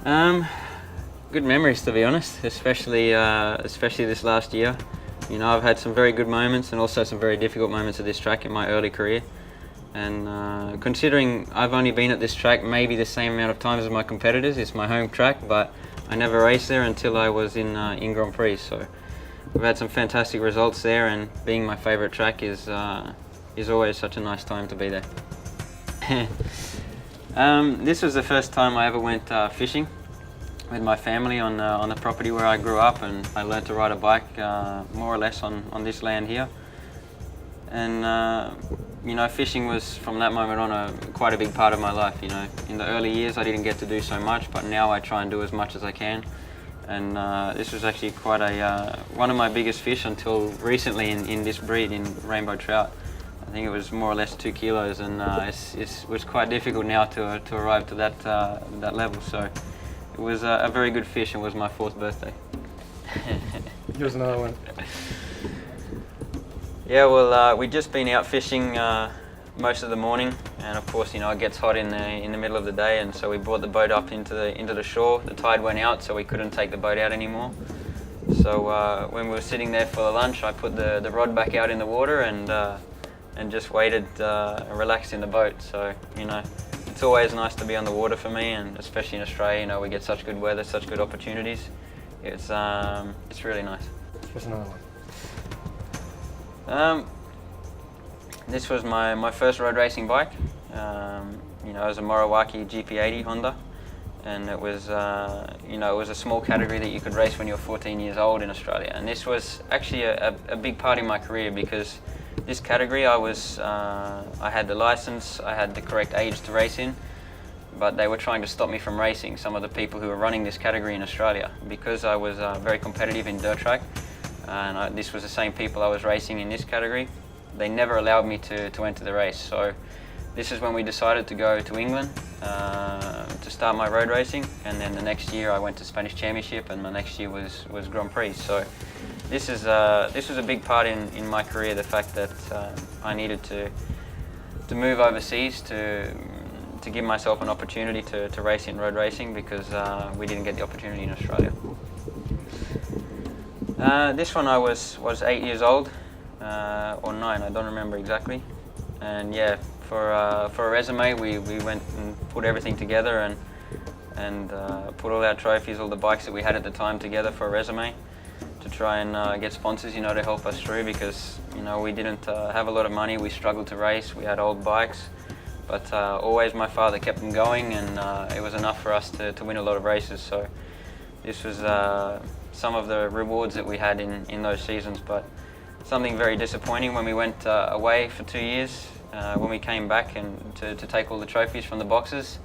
Um, Good memories, to be honest, especially this last year. You know, I've had some very good moments and also some very difficult moments at this track in my early career. And considering I've only been at this track maybe the same amount of times as my competitors, it's my home track, but I never raced there until I was in Grand Prix. So we've had some fantastic results there, and being my favourite track is always such a nice time to be there. This was the first time I ever went fishing with my family on the property where I grew up, and I learned to ride a bike more or less on this land here. And you know, fishing was from that moment on quite a big part of my life. You know, in the early years I didn't get to do so much, but now I try and do as much as I can. And this was actually quite one of my biggest fish until recently in this breed, in rainbow trout. I think it was more or less 2 kilos, and it was quite difficult now to arrive to that level. So it was a very good fish, and was my 4th birthday. Here's another one. Yeah, well, we'd just been out fishing most of the morning, and of course, you know, it gets hot in the middle of the day, and so we brought the boat up into the shore. The tide went out, so we couldn't take the boat out anymore. So when we were sitting there for the lunch, I put the rod back out in the water and just waited and relaxed in the boat. So, you know, it's always nice to be on the water for me, and especially in Australia, you know, we get such good weather, such good opportunities. It's really nice. Here's another one. This was my first road racing bike. You know, it was a Morawaki GP80 Honda, and it was you know, it was a small category that you could race when you were 14 years old in Australia. And this was actually a big part in my career, because this category I had the license, I had the correct age to race in, but they were trying to stop me from racing, some of the people who were running this category in Australia, because I was very competitive in dirt track. And this was the same people I was racing in this category. They never allowed me to enter the race. So this is when we decided to go to England to start my road racing. And then the next year I went to Spanish Championship, and my next year was Grand Prix. So this was a big part in my career, the fact that I needed to move overseas to give myself an opportunity to race in road racing, because we didn't get the opportunity in Australia. This one I was 8 years old, or 9, I don't remember exactly. And yeah, for a resume, we went and put everything together and put all our trophies, all the bikes that we had at the time together for a resume, to try and get sponsors, you know, to help us through, because, you know, we didn't have a lot of money, we struggled to race, we had old bikes, but always my father kept them going, and it was enough for us to win a lot of races. So this was some of the rewards that we had in those seasons, but something very disappointing when we went away for 2 years. When we came back and to take all the trophies from the boxes,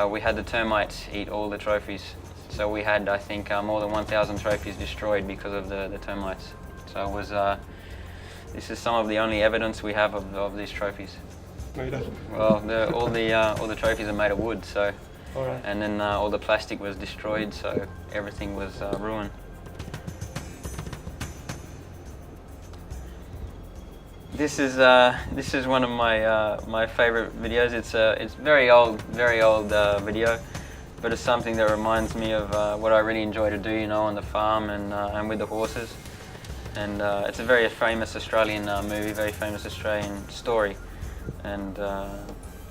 we had the termites eat all the trophies. So we had, I think, more than 1,000 trophies destroyed because of the termites. So it was, this is some of the only evidence we have of these trophies. No, you don't. Well, all the trophies are made of wood, so. All right. And then all the plastic was destroyed, so everything was ruined. This is one of my favorite videos. It's very old video, but it's something that reminds me of what I really enjoy to do, you know, on the farm and with the horses. And it's a very famous Australian movie, very famous Australian story, and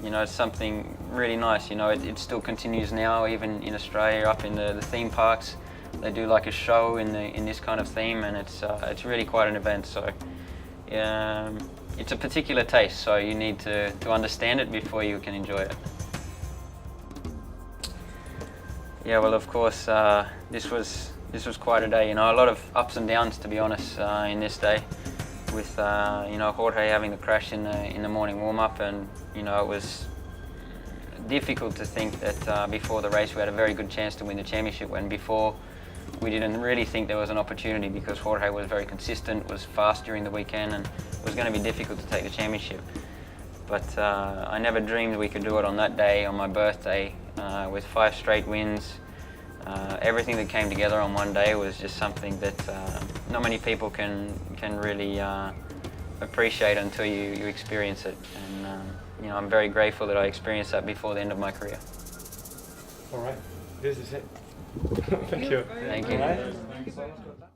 you know, it's something really nice. You know, it still continues now, even in Australia, up in the theme parks. They do like a show in this kind of theme, and it's really quite an event. So it's a particular taste, so you need to understand it before you can enjoy it. Yeah, well, of course, this was quite a day. You know, a lot of ups and downs, to be honest, in this day, with you know, Jorge having the crash in the morning warm-up, and you know, it was difficult to think that before the race we had a very good chance to win the championship, when before we didn't really think there was an opportunity, because Jorge was very consistent, was fast during the weekend, and it was going to be difficult to take the championship. But I never dreamed we could do it on that day, on my birthday, with 5 straight wins. Everything that came together on one day was just something that not many people can really appreciate until you experience it. And you know, I'm very grateful that I experienced that before the end of my career. All right. This is it. Thank you. Thank you. Alright.